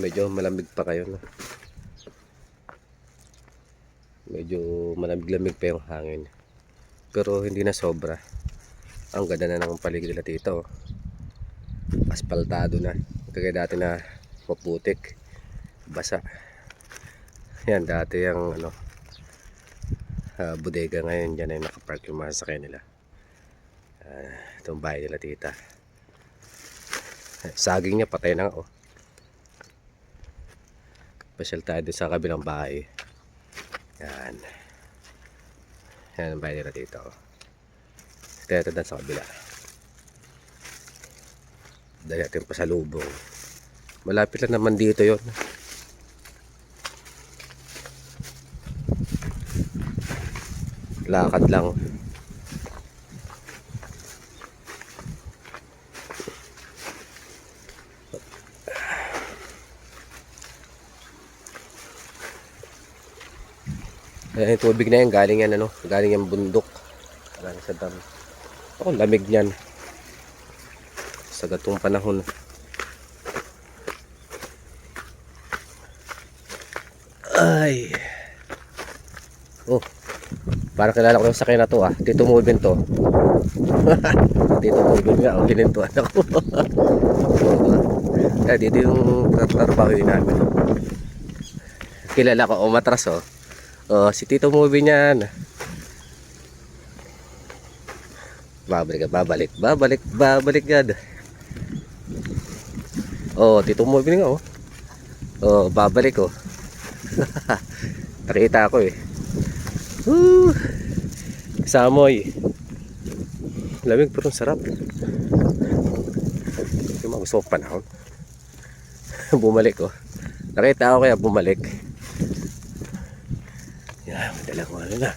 medyo malamig pa kayo, no? Medyo malamig-lamig pa yung hangin. Pero hindi na sobra. Ang ganda na ng paligid nila dito, oh. Aspaltado na. Kaya dati na maputik, basa. Yan, dati yung bodega, ngayon dyan ay nakapark yung mga sakay nila. Itong bahay nila tita. Saging niya patay na, oh. Pasyal tayo doon sa kabilang bahay. Yan. Yan ang bahay nila dito, oh. Ito doon sa kabila. Dali natin pasalubong. Malapit lang naman dito yon. Lakad lang. Ayan, yung tubig na yan, galing yan, galing yan bundok. Galing sa dam. Oh, lamig niyan. Sa gatong panahon. Ay. Oh. Parang kilala ko yung sakay na to, ah. Tito Movin to. Tito Movin nga, oh, ginintuan ako. Dito yung trabaho yun namin. Kilala ko, matras, oh. Oh, si Tito Movin yan. Babalik yan. Oh, Tito Movin nga, oh. Oh, babalik, oh. Nakita ako, eh. Samoy. Lamig pero sarap. Yung gusto ko panahon. Bumalik, oh. Nakita ako kaya bumalik. Yan, madala ko na.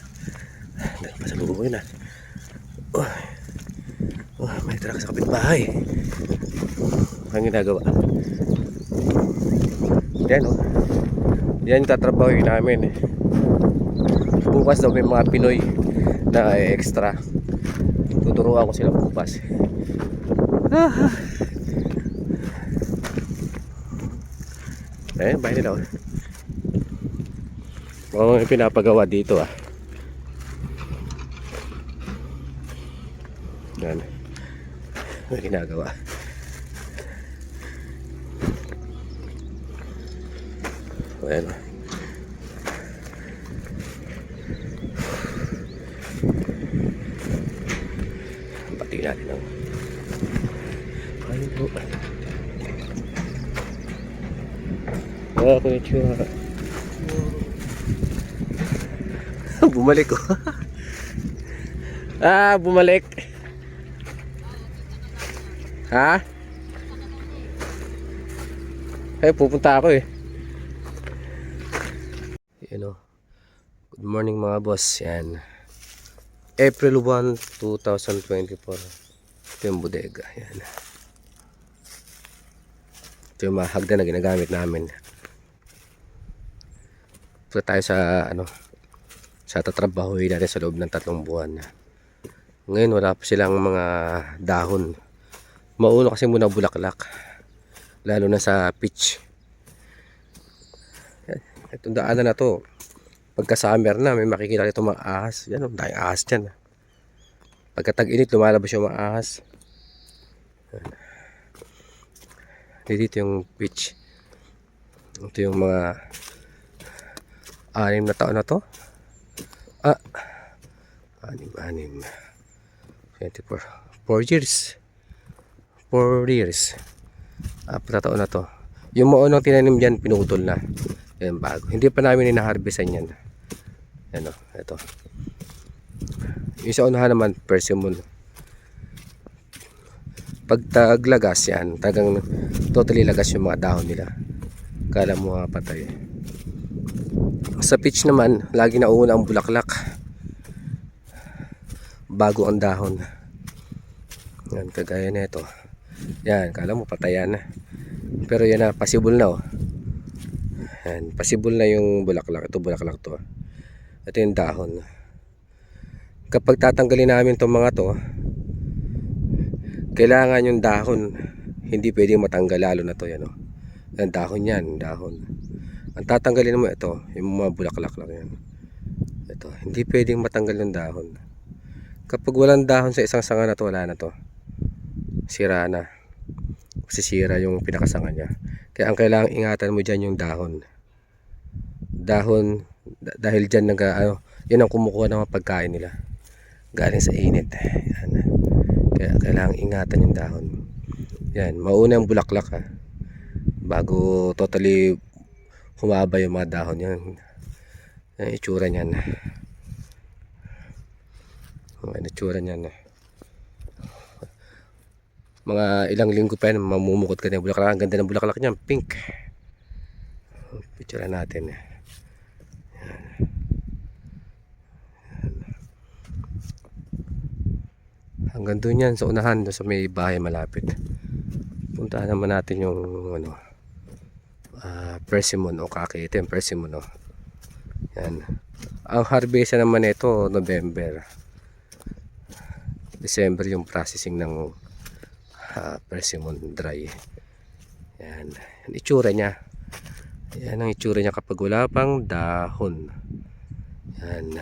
Dala pa sa lubong na. May truck sa kapitbahay. Ang ginagawa. Yan, oh. Yan yung tatrabaho yun namin, eh. Bukas daw may mga Pinoy na extra. Tuturuan ko sila bukas. Bahay nila, oh. May pinapagawa dito, ah. Yan. May ginagawa. Ayan. Pati natin ang ayun po. Konnichiwa. Bumalik, ko. Bumalik. Ha? Pupunta ako, eh. Yan, oh. Good morning mga boss. Yan. April 1, 2024. Ito yung bodega. Yan. Ito yung mga hagdan na ginagamit namin. Punta tayo sa sa tatrabahoy natin sa loob ng 3 buwan. Ngayon wala pa silang mga dahon. Mauno kasi muna bulaklak. Lalo na sa pitch. Itong daanan na to, pagka summer na may makikita dito mga ahas. Yan, dahil ahas dyan. Pagka tag-init lumalabas yung mga ahas. Dito yung pitch. Ito yung mga 6 na taon na to. 6 24 4 years 4 years 4 na taon na to. Yung maunang tinanim dyan pinutol na. Yan bago, hindi pa namin inaharvestan yan. Ano, ito yung sa unahan naman persimmon. Pag taglagas yan, tagang totally lagas yung mga dahon nila, kala mo patay. Sa peach naman, lagi nauna ang bulaklak bago ang dahon. Yan, kagaya na ito. Yan, kala mo patayan na. Pero yan na, possible na, oh. Yan, possible na yung bulaklak. Ito bulaklak to. Ito yung dahon. Kapag tatanggalin namin itong mga to, kailangan yung dahon hindi pwedeng matanggal, lalo na to, yan, oh. Yan, dahon yan, dahon. Ang tatanggalin mo ito, yung mga bulaklak lang yan. Ito, hindi pwedeng matanggal yung dahon. Kapag walang dahon sa isang sanga na to, wala na to. Sira na. Sisira yung pinakasanga niya. Kaya ang kailangang ingatan mo dyan yung dahon. Dahon, dahil dyan yun ang kumukuha ng mga pagkain nila. Galing sa init. Yan. Kaya kailangang ingatan yung dahon. Yan, mauna yung bulaklak ha. Bago totally humaba yung mga dahon yan. Yan itsura niyan. Yan itsura niyan. Mga ilang linggo pa yan, mamumukot ka na yung bulaklak. Ang ganda ng bulaklak niyan, pink. Picture natin. Yan. Hanggang doon yan sa unahan, doon sa may bahay malapit. Puntahan naman natin yung persimmon o kakitin, persimmon o. Yan. Ang harvest naman ito November. December yung processing ng persimmon dry. Yan. Ang itsura niya. Yan ang itsura niya kapag wala pang dahon. Yan.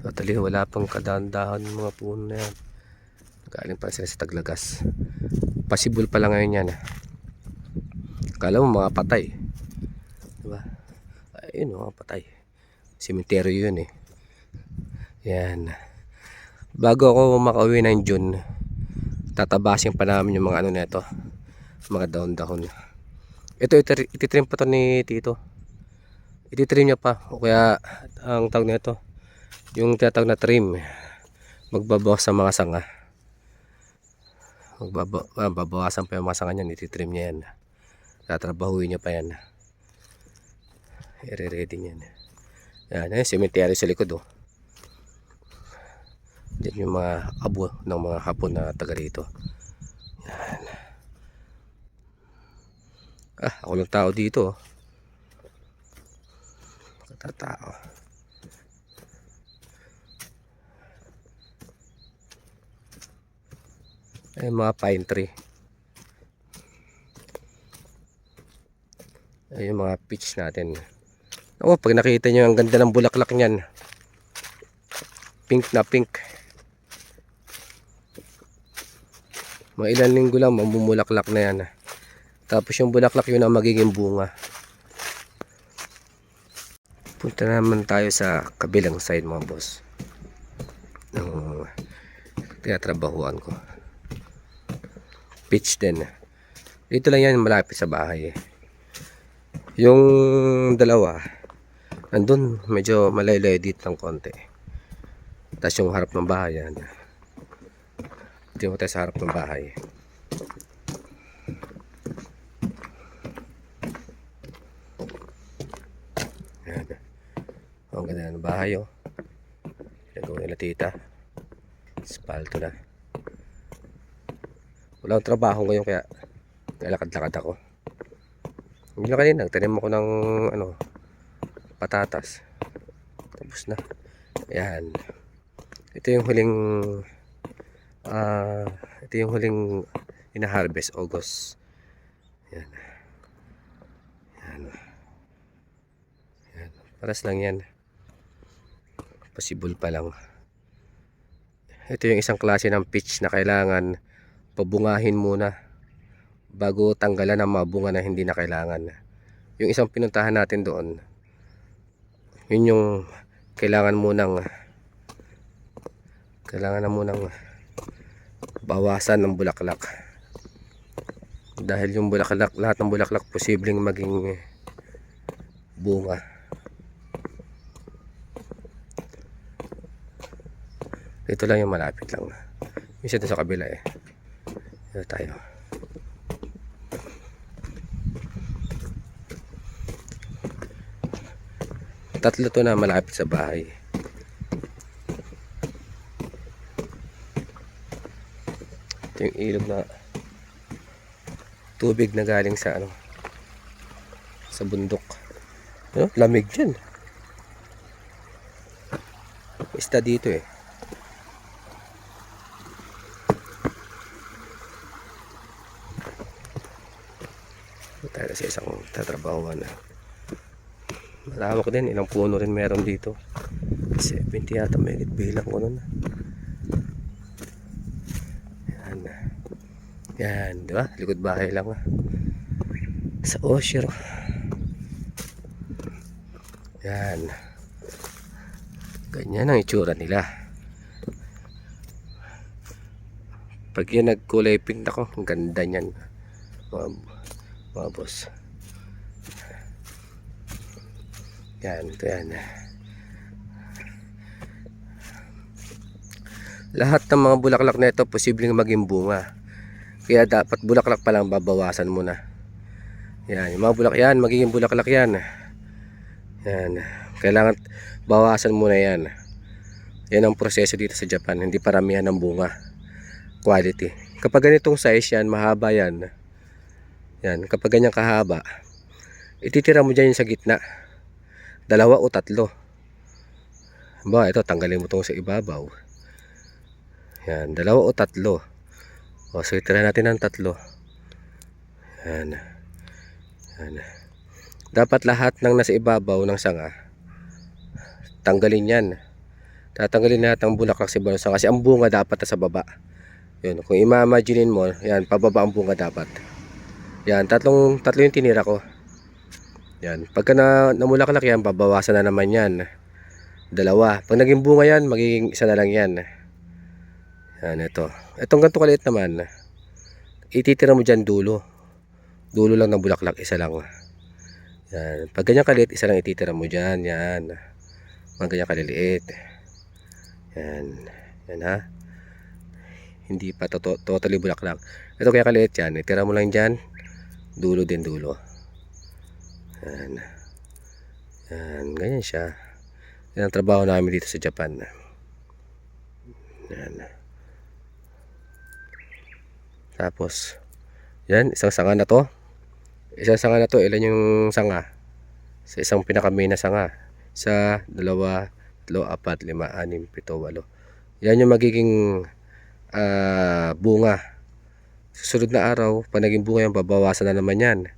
Totally wala pang kadaan-dahon mga puno na yan. Galing pa sila sa taglagas. Possible pa lang ngayon yan. Akala mo mga patay. Diba? Ayun mga patay. Sementeryo yun eh. Yan. Bago ako makauwi ng June, tatabasin pa namin yung mga ano nito, mga dahon-dahon. Ito ititrim pa to ni Tito. Ititrim niya pa. O kaya ang tawag nito, yung tinatawag na trim, magbabawas sa mga sanga. Magbabawasan pa yung mga sanga niyan, ititrim niya yan. Tatrabahuin niya pa yan. I-ready niyan. Yan, cemetery sa likod oh. Diyan yung mga abo ng mga Hapon na taga rito. Yan. Ako lang tao dito. Katatao. Ay mga pine tree. Ay yung mga peach natin. Pag nakita nyo ang ganda ng bulaklak niyan. Pink na pink. Mga ilang linggo lang mamumulaklak na yan. Tapos yung bulaklak yun ang magiging bunga. Punta naman tayo sa kabilang side mga boss. Ng tinatrabahuan ko. Peach din. Dito lang yan malapit sa bahay. Yung dalawa andun medyo malaylay dito ng konti. Tapos yung harap ng bahay yan. Dito tayo sa harap ng bahay. Yan. Ang ganda ng bahay oh. Pinagawa nila tita. Espalto na. Wala akong trabaho ngayon kaya nalakad-lakad ako. Hindi na kanina, nagtanim ako ng patatas. Tapos na. Ayan. Ito yung huling ina-harvest, August. Ayan. Ayan. Ayan. Paras lang yan. Possible pa lang. Ito yung isang klase ng peach na kailangan pabungahin muna bago tanggalan ng mga bunga na hindi na kailangan. Yung isang pinuntahan natin doon, yun yung kailangan na munang bawasan ng bulaklak. Dahil yung bulaklak, lahat ng bulaklak posibleng maging bunga. Dito lang yung malapit lang. Isa doon sa kabila eh. Dito tayo. Tatlo to na malapit sa bahay. Ito yung ilog na tubig na galing sa sa bundok. Lamig dyan. Isda dito eh. sa isang tatrabahuan. Malawak din, ilang puno rin meron dito. 70 yata may bilang ko nun. Yan. Yan, di ba? Likod bahay lang. Sa Osher. Yan. Ganyan ang itsura nila. Pag yan nagkulay pink, ako, ang ganda niyan. Mga boss. Yan, ito yan. Lahat ng mga bulaklak na ito posibleng maging bunga. Kaya dapat bulaklak pa lang babawasan mo na. Yan, yung mga bulaklak yan, magiging bulaklak yan. Yan, kailangan bawasan mo na yan. Yan ang proseso dito sa Japan, hindi paramihan ng bunga. Quality. Kapag ganitong size yan, mahaba yan. Yan, kapag ganyan kahaba, ititira mo dyan yung sa gitna. 2 o 3. Ba, ito tanggalin mo itong sa ibabaw. Yan, 2 o 3. O, so itira natin ng 3. Yan. Yan. Dapat lahat ng nasa ibabaw ng sanga tanggalin yan. Tatanggalin lahat ng bulaklak sa ibabaw ng sanga kasi ang bunga dapat sa baba. Yun, kung ima-imaginein mo, yan, pababa ang bunga dapat. Yan, tatlo yung tinira ko. Yan, pagka namulaklak yan, babawasan na naman yan. 2. Pag naging bunga yan, magiging 1 na lang yan. Yan, ito. Itong ganito kaliit naman, ititira mo dyan dulo. Dulo lang ng bulaklak, 1 lang. Yan, pag ganyan kaliit, 1 lang ititira mo dyan. Yan, pag ganyan kaliliit. Yan, yan ha. Hindi pa totally bulaklak. Ito kaya kaliit yan, itira mo lang dyan. Dulo din dulo. Yan. Yan, ganyan siya. Yan ang trabaho namin dito sa Japan. Yan. Tapos, yan, isang sanga na to. Isang sanga na to, ilan yung sanga? Sa isang pinaka-main na sanga. 1, 2, 3, 4, 5, 6, 7, 8. Yan yung magiging bunga. Susunod na araw, pag naging bunga yan, babawasan na naman yan.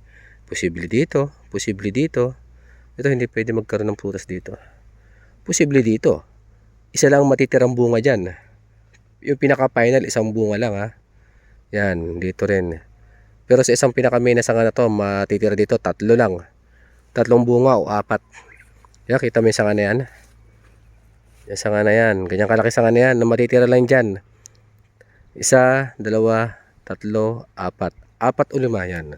Posible dito, posible dito. Ito hindi pwede magkaroon ng prutas dito. Posible dito. 1 lang matitirang bunga dyan. Yung pinaka-final, 1 bunga lang ha. Yan, dito rin. Pero sa isang pinaka-main na sanga na to, matitira dito 3 lang. 3 bunga o 4. Yan, kita mo yung sanga na yan. Yung sanga na yan. Ganyan kalaki sanga na yan na matitira lang dyan. 1, 2, 3, 4. 4 o 5 yan.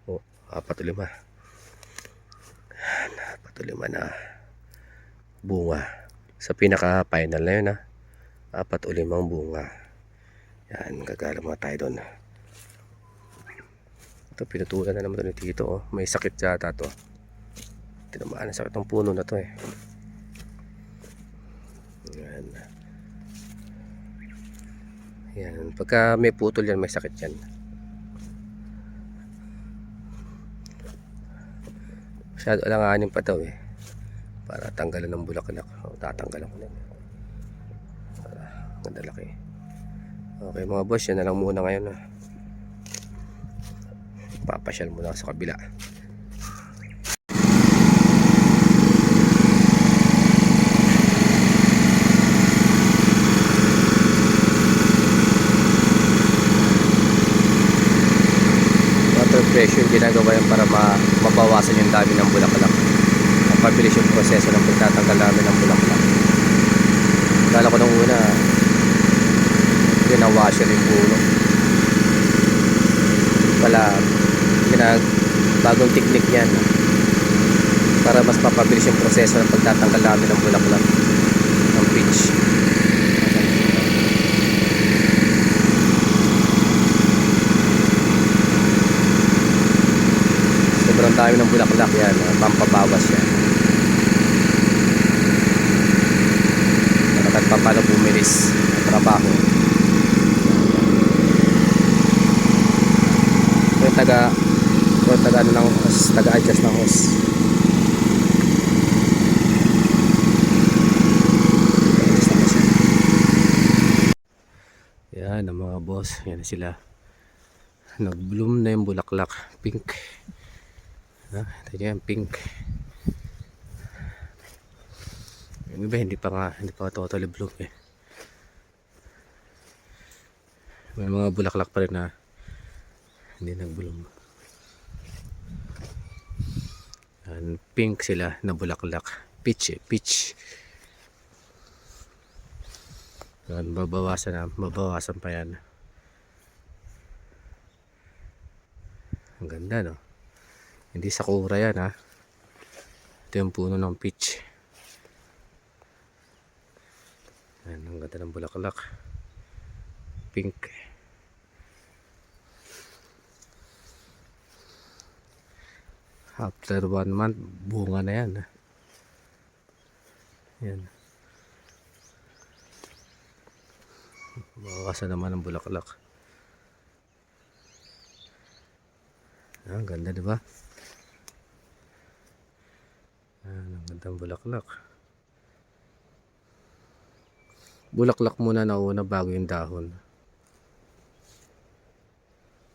O, 4 o 5. 4 o 5 na bunga. Sa pinaka-final na yun ha. 4 o 5 bunga. Yan, gagala mga tayo doon. Ito, pinutulan na naman ito ni Tito. Oh. May sakit yata to. Tinamaan na sakit ng puno na to eh. Yan. Yan. Pagka may putol yan, may sakit yan. Masyado alanganin pa daw eh. Para tanggalan ng bulaklak. O, tatanggalan ko na. Para ganda laki. Okay mga boss, yan na lang muna ngayon. Papasyal muna sa kabila. Water pressure ginagawa yan para mabawasan yung dami ng bulaklak. Mapabilis yung proseso ng pagtatanggal namin ng bulaklak. Kala ko nung una ginawasher yung puno. Pala bagong technique yan para mas mapabilis yung proseso ng pagtatanggal namin ng bulaklak ng peach. Sobrang dami ng bulaklak yan, pampabawas yan at paano bumilis ang trabaho. Yung taga ano ng hose, taga-adjust ng hose. Yan ang mga boss, yan sila. Nag-bloom na yung bulaklak. Pink. Ito yan, pink. Yung iba hindi pa totally bloom eh. May mga bulaklak pa rin na hindi nag-bloom. And pink sila na bulaklak. Peach eh, peach. Yan, babawasan pa yan. Ang ganda no. Hindi sakura yan ha. Ito yung puno ng peach. Yan, ang ganda ng bulaklak. Pink. After 1 month, bunga na yan. Yan. Bawasan naman ang bulaklak. Ang ganda diba? Ang gandang bulaklak. Bulaklak muna nauna bago yung dahon.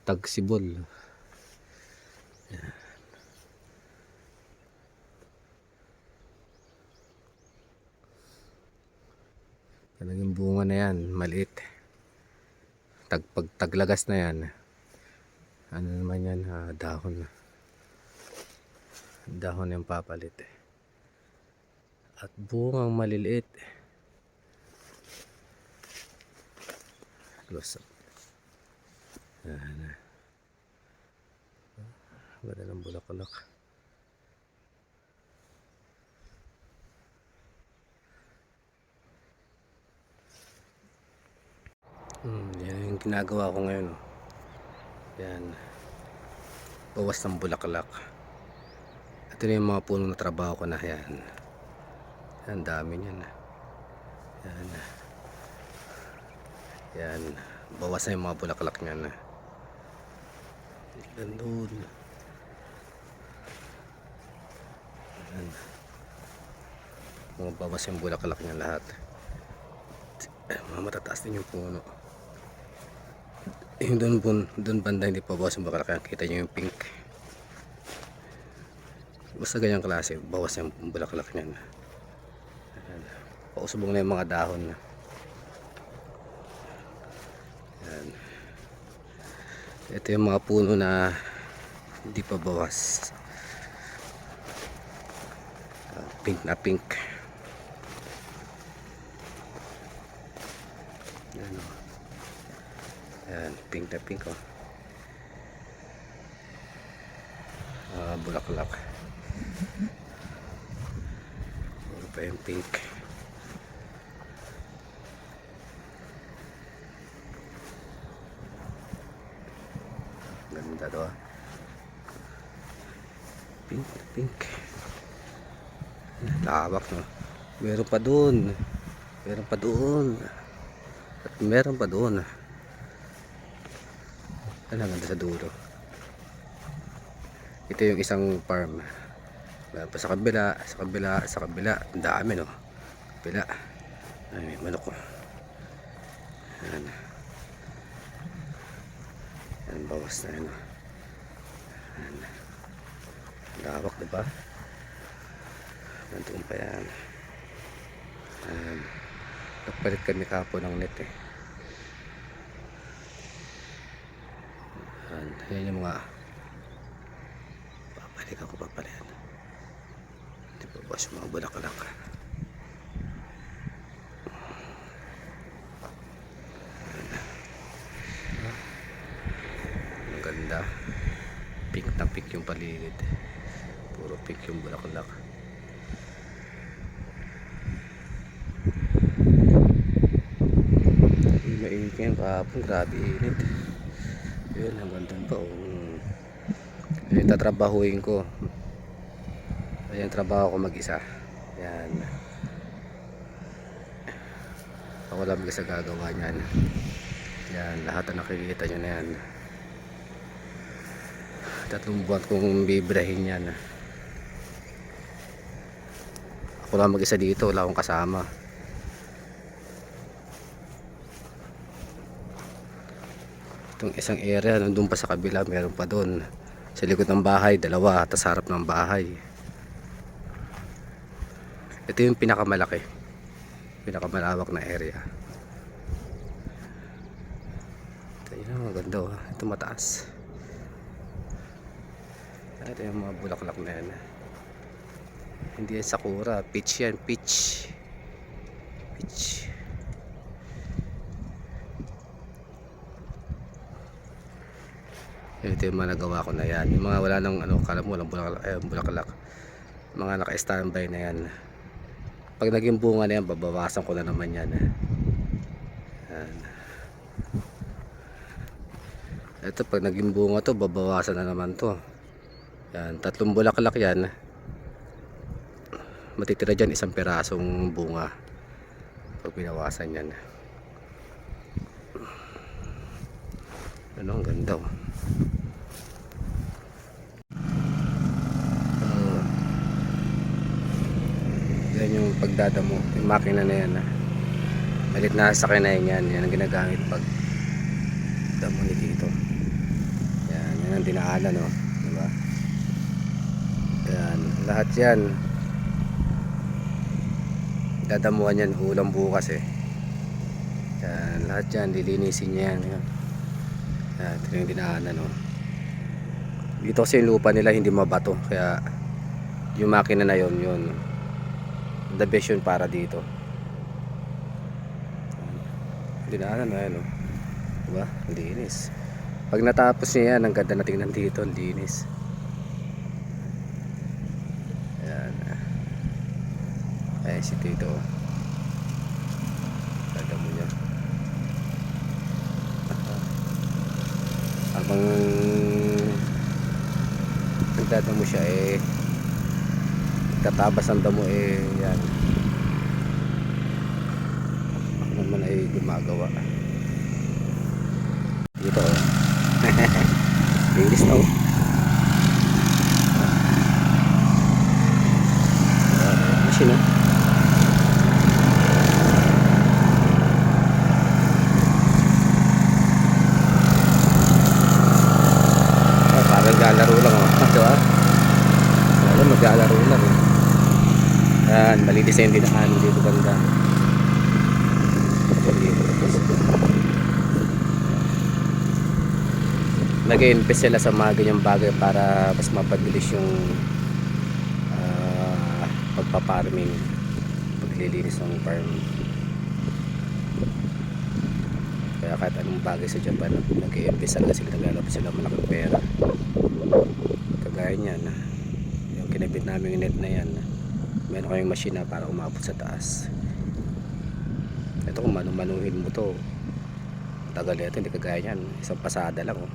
Tagsibol. Yan. Talagang bunga na yan, maliit. Pag taglagas na yan, ano naman yan, dahon. Dahon yung papalit. At bungang maliliit. Close up. Yan. Ganda ng bulaklak. Yan yung ginagawa ko ngayon. Yan. Bawas ng bulaklak. Ito na yung mga puno na trabaho ko na. Yan. Yan, dami yan. Yan. Yan. Bawas na yung mga bulaklak niyan. Gandun. Yan. Mga bawas yung bulaklak niya lahat. Mga matataas din yung puno. Yung doon banda hindi pa bawas yung bulaklak. Kita nyo yung pink. Basta ganyang klase, bawas yung bulaklak niyan. Pausubong na yung mga dahon. Yan. Ito yung mga puno na hindi pa bawas. Pink na pink. Yan o. Yan, pink na pink o. Bulaklak. Puro pa yung pink. Ganda to ah. Pink na pink. Lawak no. Meron pa doon. Meron pa doon. At meron pa doon. Ano ganda sa dulo. Ito yung isang farm. Pa sa kabila, sa kabila, sa kabila. Ang dami no. Kabila. Ay, may manok ko. Yan. Yan, bawas na yun. Yan. Lawak diba? Nandun pa yan. Nagpalit kami kahapon ng net eh. Yan yung mga papalitan. Hindi pa ba yung mga bulaklak. Ang ganda. Pink na pink yung paligid. Puro pink yung bulaklak. Mainit ngayon kahapon, grabe init. Yun, hanggang doon pa yung tatrabahuin ko. Ayan, trabaho ko mag-isa. Yan. Ako lang mag-isa gagawa niyan. Yan, lahat na nakikita nyo na yan. 3 buwan kong bibrahin yan. Ako lang mag-isa dito, wala akong kasama. Itong isang area, nandun pa sa kabila, meron pa doon. Sa likod ng bahay, dalawa, tas harap ng bahay. Ito yung pinakamalaki, pinakamalawak na area. Ito yun, maganda oh. Ito mataas. Ito yung mga bulaklak na yan. Hindi yan sakura, peach yan, peach. Peach. Ito yung mga nagawa ko na yan. Yung mga wala nang ano, kala mo walang bulaklak, bulaklak. Mga naka-standby na yan. Pag naging bunga na yan, babawasan ko na naman yan. Yan. Ito pag naging bunga to, babawasan na naman to. Yan, 3 bulaklak yan. Matitira dyan 1 pirasong bunga pag binawasan yan. Ano, ang ganda oh. Yan yung pagdadamo, yung makina na yan. Malit na sakay na yan. Yan ang ginagamit pag damo ni dito. Yan ang dinaanan oh. Diba? Yan, lahat yan dadamuhan yan, ulang bukas eh. Yan, lahat yan, lilinisin niya yan. Yan, ito yung dinaanan oh. Dito kasi yung lupa nila hindi mabato, kaya yung makina na yun, the best yun para dito. Dinaanan na yan oh. Diba? Linis. Pag natapos niya yan, ang ganda na tingnan dito, linis. Yan. Ay, si Tito. Ganda mo niya. Habang nagdadamo siya eh, tatabas ang damo eh, yan. Ako naman ay gumagawa. Dito oh. English na oh. Machine oh. Parang maglalaro lang oh. Diba? Parang maglalaro lang eh. Yan, malinis na yung dinaan dito banda. Nag-invest sila sa mga ganyang bagay para mas mapabilis yung pagpaparming, paglilinis ng farm. Kaya kahit anong bagay sa Japan, nag-invest talaga sila, naglalabas sila malaking pera. Kagaya niyan, yung kinabit namin yung net na yan, meron kayong machine na para umabot sa taas. Ito kung manuhin mo to, tagal ito, hindi kagaya niyan, isang pasada lang oh.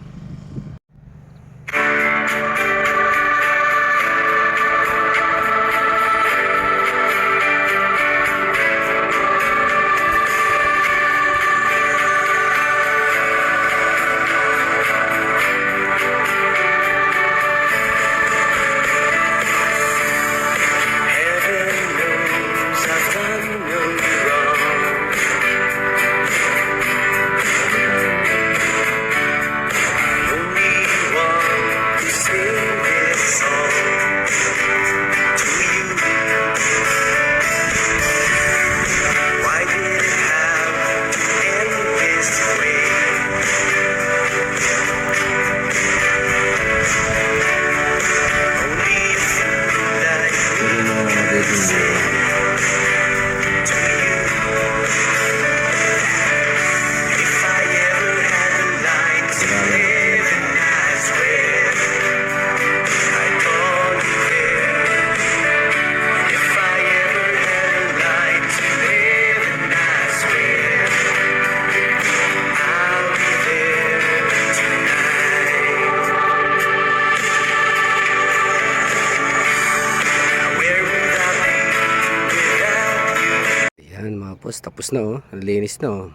Tapos na oh, linis na oh.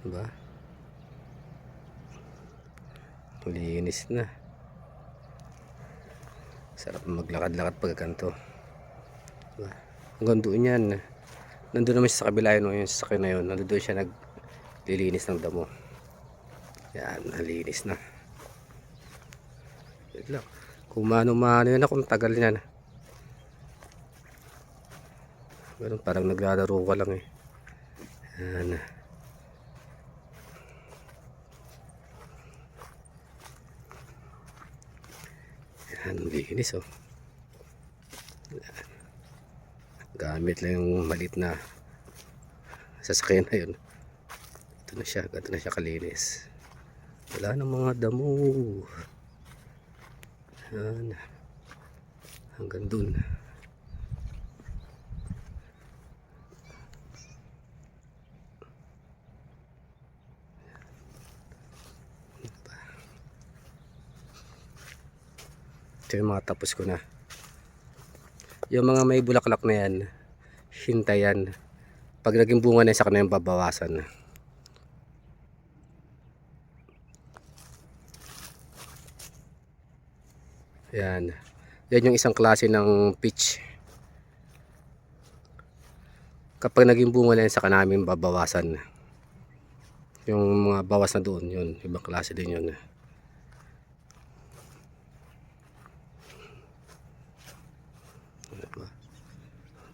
Diba? Linis na. Sarap maglakad-lakad pag ganito. Diba? Hanggang doon yan. Nandun naman siya sa kabila yun, yung sasakyan na yun. Nandun siya naglilinis ng damo. Yan, nalinis na. Wait lang. Kung mano-mano yan ako, tagal yan. Ganun, parang naglalaro ka lang eh. Yan. Yan, linis oh. Yan. Gamit lang yung maliit na sasakyan na yun. Ito na siya, ganito na siya kalinis. Wala nang mga damo. Yan. Hanggang dun. Ito yung mga tapos ko na. Yung mga may bulaklak na yan, hintayan. Pag naging bunga na, saka na yung babawasan. Yan. Yan yung isang klase ng peach. Kapag naging bunga na yan, saka namin babawasan. Yung mga bawas na doon, yun. Ibang klase din yun.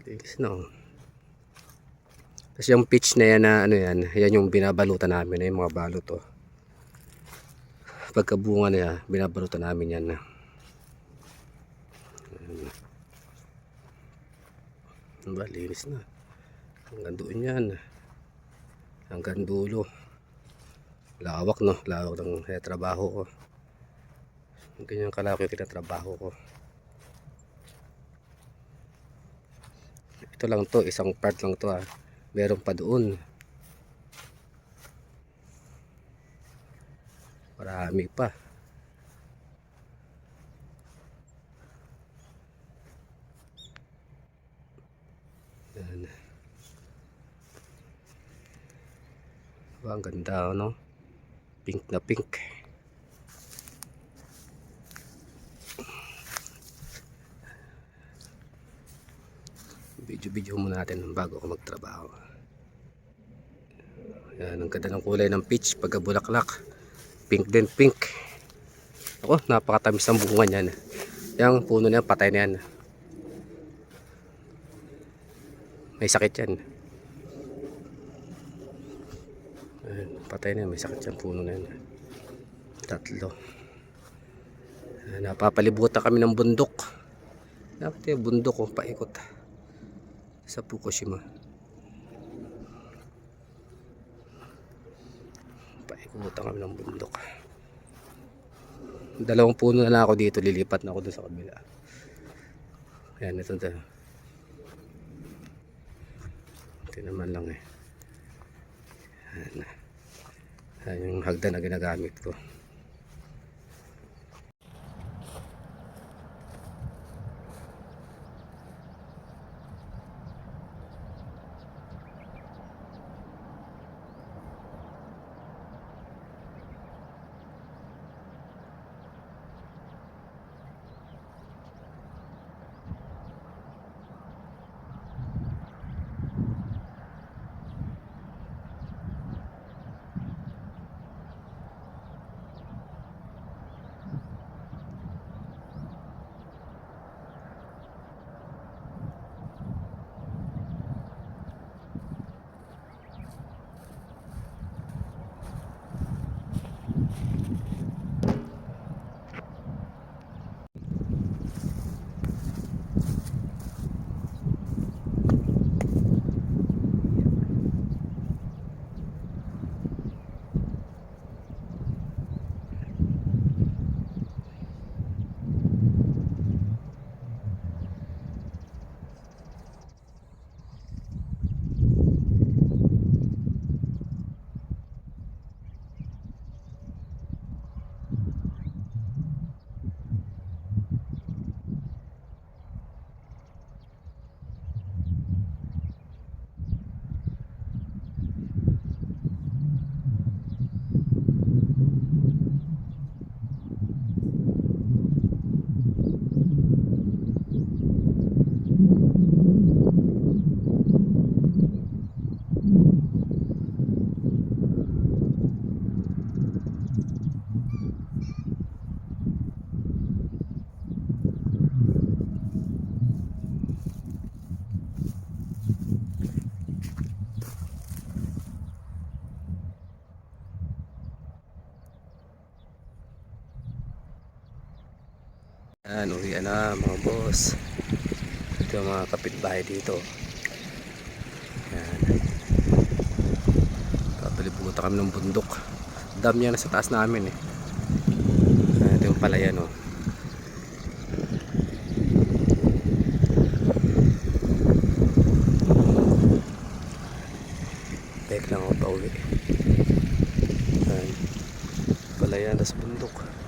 Linis na oh. Kasi yung peach na yan na ano yan, yan yung binabalutan namin, yung mga balot oh. Pagkabunga na yan, binabalutan namin yan. Diba, linis na. Hanggang doon yan. Hanggang dulo. Lawak no, lawak ng trabaho ko. Ganyan kalaki yung tinatrabaho ko. Ito lang to, isang part lang to ah. Meron pa doon. Marami pa. Yan. Diba, ang ganda no? Pink na pink. Video muna natin bago ako magtrabaho. Yan, ang ganda ng kulay ng peach pagkabulaklak. Pink din, pink. Ako, napakatamis ng bunga niyan. Yung puno niya, patay na yan. May sakit yan. Ayan, patay na yan, may sakit yan puno na yan. Tatlo. Ayan, napapalibutan kami ng bundok. Dapat yung bundok ko, paikot. Sa Fukushima. Paikutan kami ng bundok. Dalawang puno na lang ako dito, lilipat na ako doon sa kabila. Ayan, ito na. Ito naman lang eh. Ayan. Ayan yung hagdan na ginagamit ko. Yan, uwian na mga boss. Ito yung mga kapitbahay dito. Yan. Papalibutan kami ng bundok. Dam yan sa taas namin eh. Yan, ito yung palayan oh. Tek lang ako pauwi. Yan. Palayan, tas bundok.